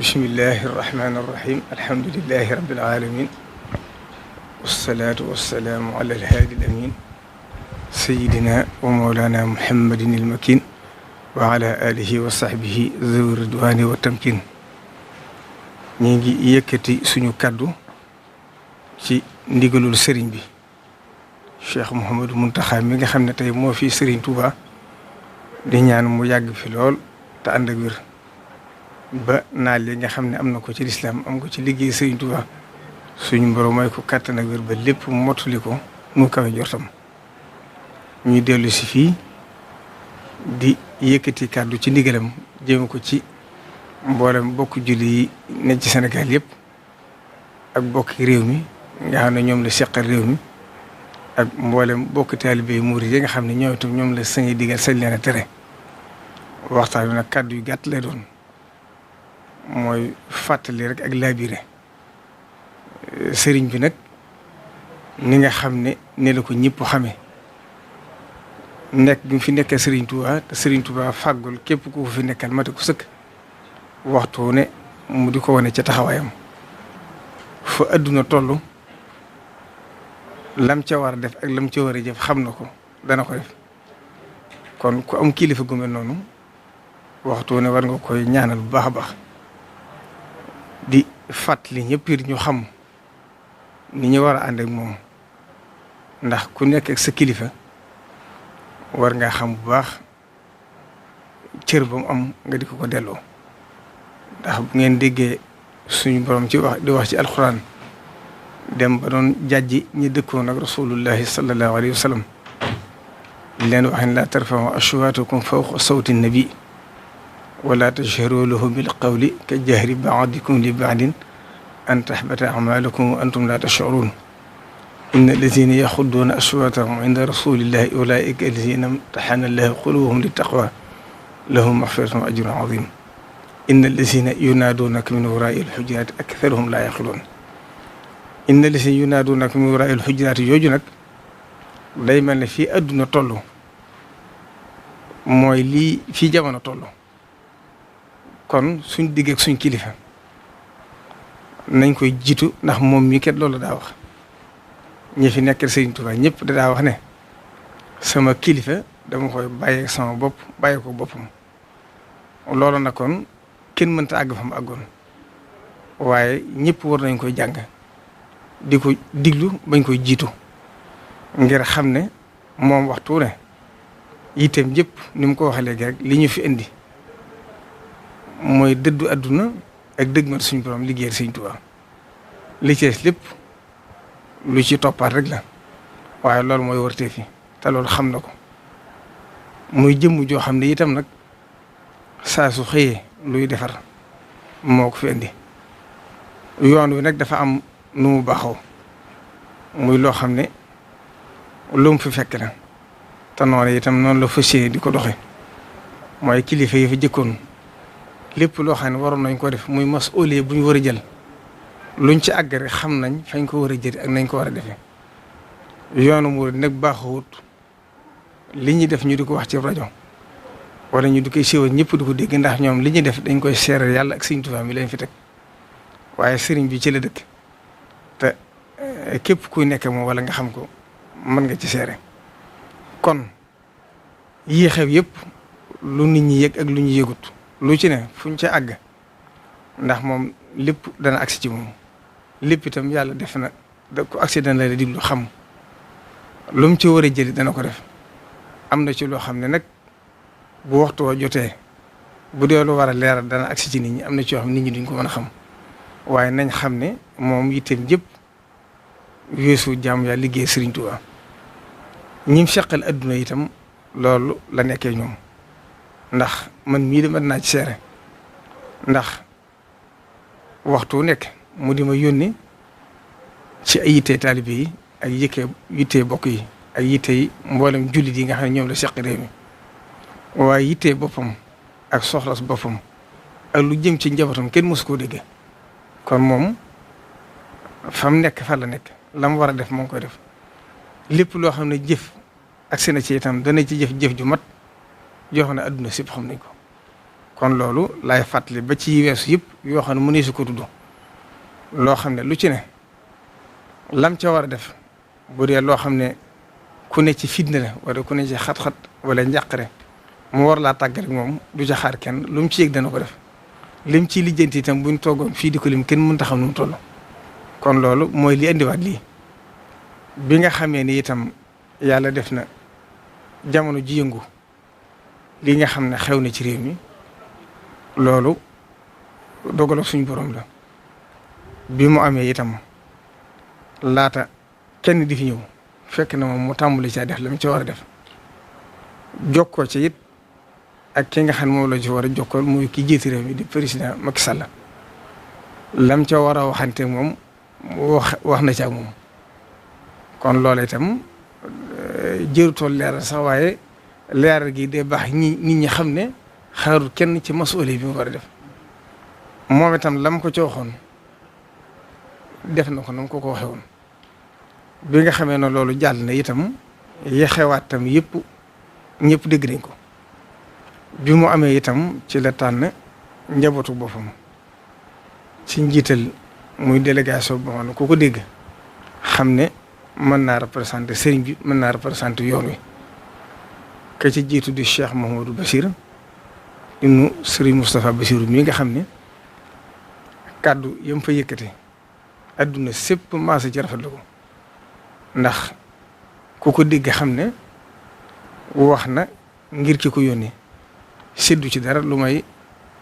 bismillahi irrahmani irrahim alhamdulilahi rabbil alamin wassalaatu wassalaamu ala alhaadi alamin sayidina wa mawlana muhammadin ilmakin wa ala alihi wa sahbihi zawi ridwani wa tamkin ñi ngi yëkkati suñu kàddu ci ndigalul sëriñ bi Cheikh Mouhamadou Mountakha mi nga xam ne tey moo fi sëriñ Touba di ñaan mu yàgg fi lool te ànd ak wér ba naal yi nga xam ne am na ko ci lislaam am ko ci liggéey sëriñ Touba suñu borom may ko kàttan ak wér ba lépp mottali ko mu kawe jortam ñuy dellu si fii di yëkkati kàddu ci ndigalam jëme ko ci mboolem bokk julli yi ne ci Sénégal yëpp ak bokki réew mi nga xam ne ñoom la seqal réew mi ak mboolem bokk taalibe yi murid yi nga xam ne ñoom itam ñoom la sañi digal sañ leen a tere waxtaan bi nag kàddu yu gàtt lay doon mooy fàttali rek ak laabire sëriñ bi nag ni nga xam ne la ko ñëpp xamee nekk bi mu fi nekkee sëriñ Touba te sëriñ Touba fàggul képp ku fi nekkal mate ku sëkk waxtu ne mu di ko wane ca taxawaayam fa adduna toll lam ca war a def ak lam ca war a jëf xam na ko dana ko def kon ku am kilifa gu mel noonu waxtu ne war nga koy ñaanal bu baax a baax di fàttali ñëpp it ñu xam ni ñu war a ànd ak moom ndax ku nekk ak sa kilifa war ngaa xam bu baax cër ba mu am nga di ko delloo ndax bu ngeen déggee suñu borom ci wax di wax ci alxuraan dem ba doon jàjji ñi dëkkoon ak rasulullahi sallallahu alayhi wa sallam leen wax ne laa tarfa'u aswaatakum fawqa sawti nabi wala tajharu lahu bil qawli ka jahri ba'dikum li ba'din an tahbata a'malukum wa antum la tash'urun inna allazina yaxudduuna aswaatahum inda rasulillahi ulaika allazina imtahana allahu qulubuhum littaqwa lahum maghfiratun wa ajrun azim inna allazina yunaaduunaka min waraai alxujuraati aktharuhum laa yaqiluun inna allazina yunaaduunaka min waraai alxujuraati yooju nag day mel ne fii adduna toll mooy lii fii jamono toll kon suñ digg ak suñ kilifa nañ koy jiitu ndax moom mii kat loolu daa wax ñi fi nekkal Sëriñ Tuubaa ñëpp daa wax ne sama kilifa dama koy bàyyee sama bopp bàyyee ko boppam loolu nag kon kenn mënta àgg fa mu àggoon waaye ñëpp war nañ koy jàng di ko diglu bañ koy jiitu ngir xam ne moom waxtu ne yitteem yëpp ni mu ko waxee léegi rek li ñu fi indi mooy dëddu àdduna ak dëgmal suñu borom liggéeyal Sëriñ Tuubaa li ci lépp lu ci toppaat rek la waaye loolu mooy wërtee fi te loolu xam na ko muy jëmm joo xam ne itam nag saa su xëyee luy defar moo ko fi indi yoon wi nag dafa am nu mu baaxoo muy loo xam ne lu mu fi fekk la te noonu itam noonu la fas yéene di ko doxe mooy kilifa yi fa jëkkoon lépp loo xam ne waroon nañ ko def muy masuuliya bu ñu war a jël luñ ci àgg rek xam nañ fañ ko war a jël ak nañ ko war a defee yoonu murid nag baaxawut li ñuy def ñu di ko wax ci rajo wala ñu di koy siiwal ñëpp di ko dégg ndax ñoom li ñuy def dañ koy seeral yàlla ak Sëriñ Tuubaa mi leen fi teg waaye sëriñ bi ci la dëkk te képp kuy nekk moom wala nga xam ko mën nga ci seere kon yii xew yëpp lu nit ñi yëg ak lu ñu yëgut lu ci ne fuñ ca àgg ndax moom lépp dana agsi ci moom lépp itam yàlla def na da ko accident la diglu xam lu mu ci war a jëli dana ko def am na ci loo xam ne nag bu waxtu wa jotee bu dee lu war a leeral dana agsi ci nit ñi am na ci yoo xam nit ñi duñ ko mën a xam waaye nañ xam ne moom yitteem yëpp weesu jàmm yaa liggéey Sëriñ Tuubaa ñim seqal adduna itam loolu la nekkee ñoom ndax man mii de mën naa ci seere ndax waxtu nekk mu di ma yónni ci ay yittee taalibe yi ak yittee bokk yi ak yittee mboolem jullit yi nga xam ne ñoom la seq réew mi waaye yittee boppam ak soxlas boppam ak lu jëm ci njabootam kenn mësu koo dégg kon moom fam nekk fa la nekk la mu war a def moo ngi koy def lépp loo xam ne jëf ak seen ci itam dana ci jëf-jëf ju mat joo xam ne adduna sépp xam nañ ko kon loolu lay fàttali ba ci weesu yëpp yoo xam ne mëneesu ko tudd loo xam ne lu ci ne lam ca war a def bu dee loo xam ne ku ne ci fitna la wala ku ne ci xat-xat wala njàqare mu war laa tàggat moom du ca xaar kenn lu mu ci yëg dana ko def lim ciy lijjanti itam buñ toogoon fii di ko lim kenn mënut a xam nu mu toll. kon loolu mooy li indiwaat lii bi nga xamee ni itam yàlla def na jamono ji yëngu li nga xam ne xew na ci réew mi loolu dogaloo suñu borom la bi mu amee itam laata kenn di fi ñëw fekk na moom mu tàmbali caa def la mu ci war a def jokkoo ci it ak ki nga xam ne moom la ci war a jokkool muy ki jiiti réew mi di président Macky Sall lam ca war a waxante moom wax na ci ak moom kon loola itam jërutool leeral sax waaye leeral gi day baax nit ñi xam ne xaarul kenn ci masuuli bi mu war a def moom itam lam ko ci waxoon def na ko na mu ko waxee woon bi nga xamee ne loolu jàll na itam yaxewaat tam yëpp ñëpp dégg nañ ko bi mu amee itam ci la tànn njabootu boppam ci njiital muy délégation boo xam ne ku ko dégg xam ne mën naa représenter sëriñ bi mën naa représenter yoon wi ka ci jiitu di Cheikh Mouhamadou Bachir inu sëriñ Moustapha Bassirou mi nga xam ne kàddu yam fa yëkkate adduna sépp maasa ci rafetlu ko ndax ku ko dégg xam ne wax na ngir ki ko yónnee séddu ci dara lu may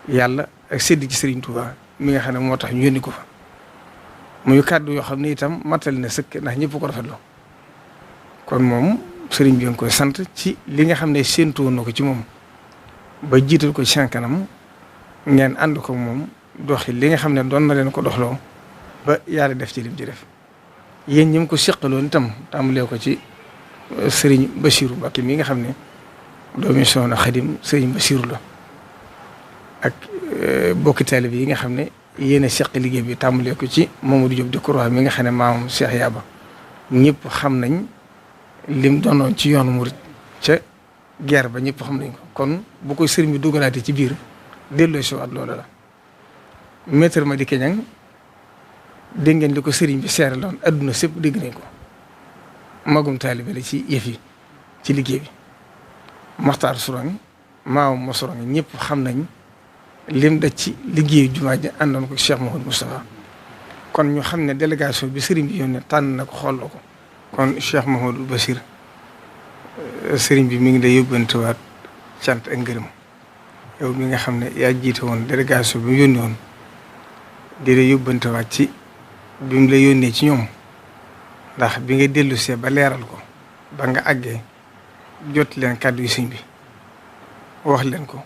yàlla ak séddu ci Serigne Touba mi nga xam ne moo tax ñu yónni ko fa muy kàddu yoo xam ne itam matal na sëkk ndax ñëpp ko rafetlu kon moom Serigne bi nga koy sant ci li nga xam ne séentu woon na ko ci moom ba jiital ko ci seen kanam ngeen ànd ko moom doxi li nga xam ne doon na leen ko doxloo ba yàlla def ci lim ci def yéen ñi ko seqaloon itam tàmbalee ko ci Serigne Bassirou Mbacké mi nga xam ne doomi Soxna Xadim Serigne Bassirou la ak bokki taalibe yi nga xam ne yéen a seq liggéey bi tàmbalee ko ci Mamadou Diop Decroix mi nga xam ne maamam Cheikh Yaba ñëpp xam nañ lim doonoon ci yoonu murit ca guerre ba ñëpp xam nañ ko kon bu koy sëriñ bi dugalaatee ci biir delloo si waat loolu la maître Madické Niang dégg ngeen li ko sëriñ bi seeraloon adduna sépp dégg nañ ko magum taalibe la ci yëf yi ci liggéey bi Maxtaar Sourang maamam ma Sourang ñëpp xam nañ lim daj ci liggéeyu jumaa ji àndoon ko Cheikh Mouhamadou Moustapha kon ñu xam ne délégation bi sëriñ bi yónnee tànn na ko xooloo ko kon Cheikh Mouhamadou Bachir sëriñ bi mi ngi lay yóbbantewaat cant ak ngërëm yow mi nga xam ne yaa jiite woon délégation bi mu yónnee woon di la yóbbantewaat ci bi mu la yónnee ci ñoom ndax bi nga dellu see ba leeral ko ba nga àggee jot leen kàddu yu sëñ bi wax leen ko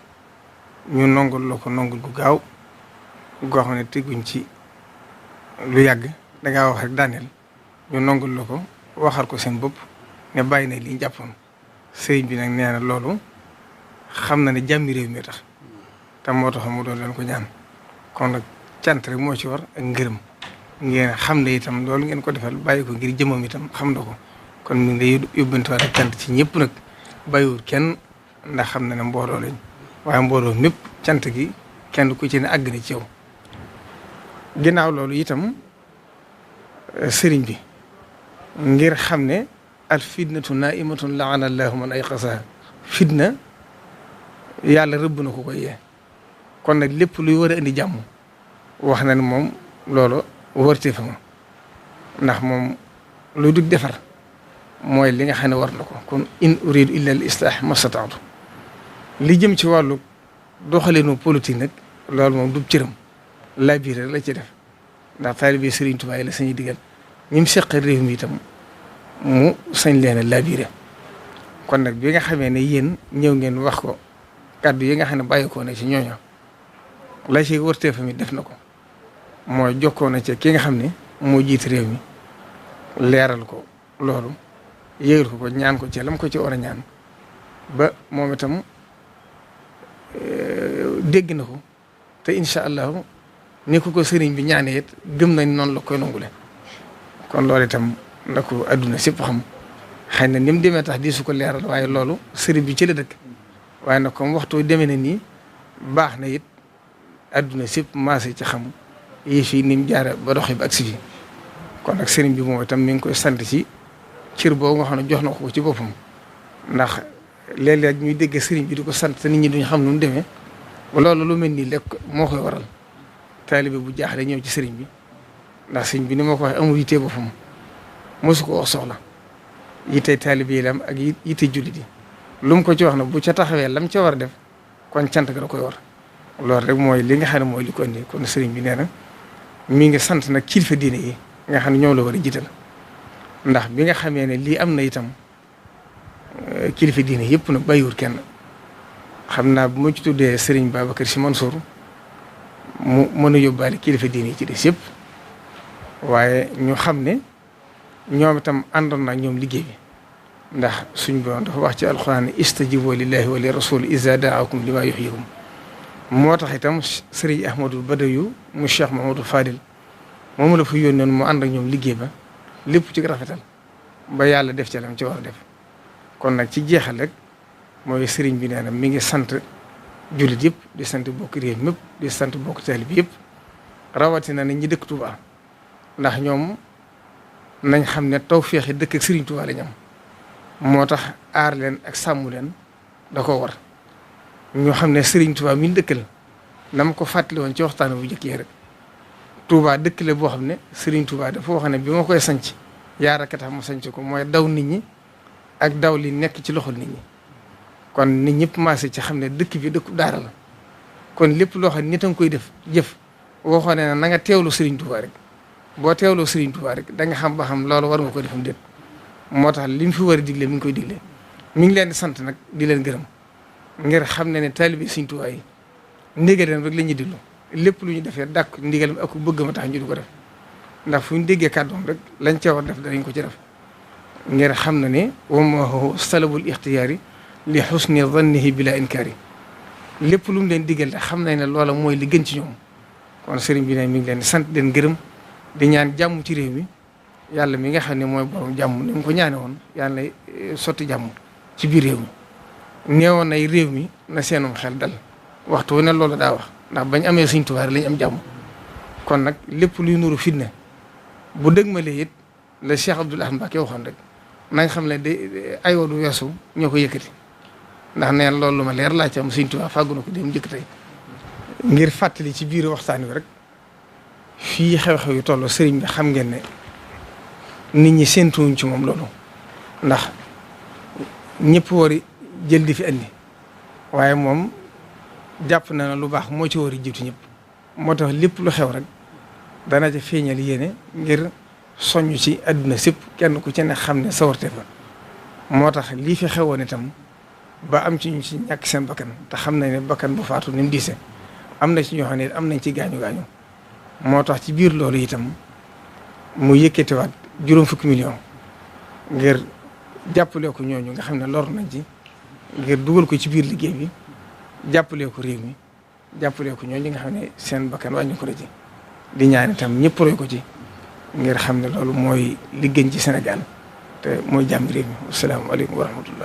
ñu nongul la ko nongul gu gaaw goo xam ne teguñ ci lu yàgg dangaa wax rek daaneel ñu nongul la ko waxal ko seen bopp ne bàyyi na li jàppoon sëriñ bi nag nee na loolu xam na ne jàmmi réew mi tax te moo tax mu doon leen ko ñaan kon nag cant rek moo ci war ak ngërëm ngeen xam ne itam loolu ngeen ko defal bàyyi ko ngir jëmam itam xam na ko kon mi ngi lay yóbbantewaat ak cant ci ñëpp nag bàyyiwul kenn ndax xam na ne mbooloo lañ waaye mbooloo mépp cant gi kenn ku ci ne àgg na ci yow ginnaaw loolu itam sëriñ bi ngir xam ne al fitnatu naimatun laana allahu man ayqasaha fitna yàlla rëbb na ko koy yee kon nag lépp luy war a indi jàmm wax na ne moom loolu wërtee fa ma ndax moom lu dug defar mooy li nga xam ne war na ko kon in uridu illa al islah mastataatu li jëm ci wàllu doxalinu politique nag loolu moom du cëram laa biir la ci def ndax taalibe Serigne Touba la sañuy digal ñi mu seqal réew mi itam mu sañ leen a labiré kon nag bi nga xamee ne yéen ñëw ngeen wax ko kàddu yi nga xam ne bàyyi ko na ci ñooñu la ci wërtee fa mi def na ko mooy jokkoo na ci ki nga xam ne moo jiite réew mi leeral ko loolu yëgal ko ñaan ko ci lam ko ci war a ñaan ba moom itam dégg na ko te incha allahu ni ko sëriñ bi ñaanee it gëm nañ noonu la koy nangule kon loolu itam na ko adduna sépp xam xëy na ni mu demee tax di su ko leeral waaye loolu sëriñ bi ci la dëkk waaye nag comme waxtu demee na nii baax na it adduna sépp maase ci xam yi fii ni mu jaare ba doxee ba agsi fi kon nag sëriñ bi moom itam mi ngi koy sant ci cër boobu nga xam ne jox na ko ci boppam ndax léeg-léeg ñuy dégg sëriñ bi di ko sant te nit ñi duñ xam nu mu demee loolu lu mel nii lekk moo koy waral taalibe bu jaaxle ñëw ci sëriñ bi ndax sëriñ bi ni ma ko waxee amul yitte boppam mosu ko wax soxla yitte taalibe yi lam ak yitte jullit yi lu mu ko ci wax na bu ca taxawee lam ca war a def kon cant ga da koy war loolu rek mooy li nga xam ne mooy li ko indi kon sëriñ bi nee na mi ngi sant nag kilifa diine yi nga xam ne ñoom la war a jiital ndax bi nga xamee ne lii am na itam kilifa diine yëpp nag bàyyiwul kenn xam naa bu ma ci tuddee sëriñ Babacar Sy Mansour mu mën a yóbbaale kilifa diine yi ci des yëpp waaye ñu xam ne ñoom itam àndoon na ñoom liggéey bi ndax suñ borom dafa wax ci alxuraan istajibu lillahi wa li rasul iza daakum lima yuhyikum moo tax itam sëriñ Ahmadul Badawi mu Cheikh Mahamadou Fadil moom la fa yónnee mu ànd ak ñoom liggéey ba lépp ci rafetal ba yàlla def ci lam ci war a def kon nag ci jeexal rek mooy sëriñ bi nee na mi ngi sant jullit yëpp di sant bokk réew mépp di sant bokk taalibe bi yëpp rawatina ne ñi dëkk Touba ndax ñoom nañ xam ne tawfeex yi dëkk ak sëriñ Touba lañ am moo tax aar leen ak sàmm leen da ko war ñoo xam ne sëriñ Touba mi dëkkal na ma ko fàttali woon ci waxtaan bu njëkk yi rek Touba dëkk la boo xam ne sëriñ Touba dafa wax ne bi ma koy sanc yaara ka tax ma sanc ko mooy daw nit ñi ak daw li nekk ci loxol nit ñi kon nit ñëpp maase ci xam ne dëkk bi dëkku daara la kon lépp loo xam ne nit a nga koy def jëf waxoon ne na nga teewlu sëriñ Touba rek boo teewloo sëriñ Touba rek da nga xam ba xam loolu war nga ko defam déet moo tax li mu fi war a digle mi ngi koy digle mi ngi leen di sant nag di leen gërëm ngir xam ne taalibe sëriñ Touba yi ndigalam rek la ñuy diglu lépp lu ñu defee dàkk ndigalam ak bëgg ma tax ñu du ko def ndax fu ñu déggee kàddoom rek lañ ca war def danañ ko ci def ngir xam na ne wa ma huwa salabul ixtiyaari li xusni zannihi bila inkaari lépp lu mu leen digal te xam nañ ne loola mooy li gën ci ñoom kon sëriñ bi ne mi ngi leen di sant leen gërëm di ñaan jàmm ci réew mi yàlla mi nga xam ne mooy borom jàmm ni mu ko ñaane woon yàlla sotti jàmm ci biir réew mi neewoon nay réew mi na seenum xel dal waxtu wu ne loolu daa wax ndax bañ amee Sëriñ Tuubaa lañ am jàmm kon nag lépp luy nuru fitna bu dëgmalee it la Cheikh Abdoul Ahad Mbacké waxoon rek nañ xam ne de ay wadu weesu ñoo ko yëkkati ndax neen loolu lu ma leer laa ci am Sëriñ Tuubaa fàggu na ko dem njëkk tey ngir fàttali ci biir waxtaan wi rek fii xew-xew yu toll sëriñ bi xam ngeen ne nit ñi séentuwuñ ci moom loolu ndax ñëpp wari jël di fi andi waaye moom jàpp na ne lu baax moo ci war a jiitu ñëpp moo tax lépp lu xew rek dana ca feeñal yéene ngir soññ ci àdduna sépp kenn ku ci ne xam ne sawarte fa moo tax lii fi xewoon itam ba am ci ñu ci ñàkk seen bakkan te xam nañ ne bakkan bu faatu ni mu diise am na ci ñoo xam ne am nañ ci gaañu-gaañu moo tax ci biir loolu itam mu yëkkatiwaat 50 millions ngir jàppale ko ñooñu nga xam ne lor nañ ci ngir dugal ko ci biir liggéey bi jàppale ko réew mi jàppale ko ñooñu nga xam ne seen bakkan wàññi ko la ci di ñaan itam ñëpp roy ko ci ngir xam ne loolu mooy li gën ci Sénégal te mooy jàmm réew mi asalaamaaleykum wa rahmatullah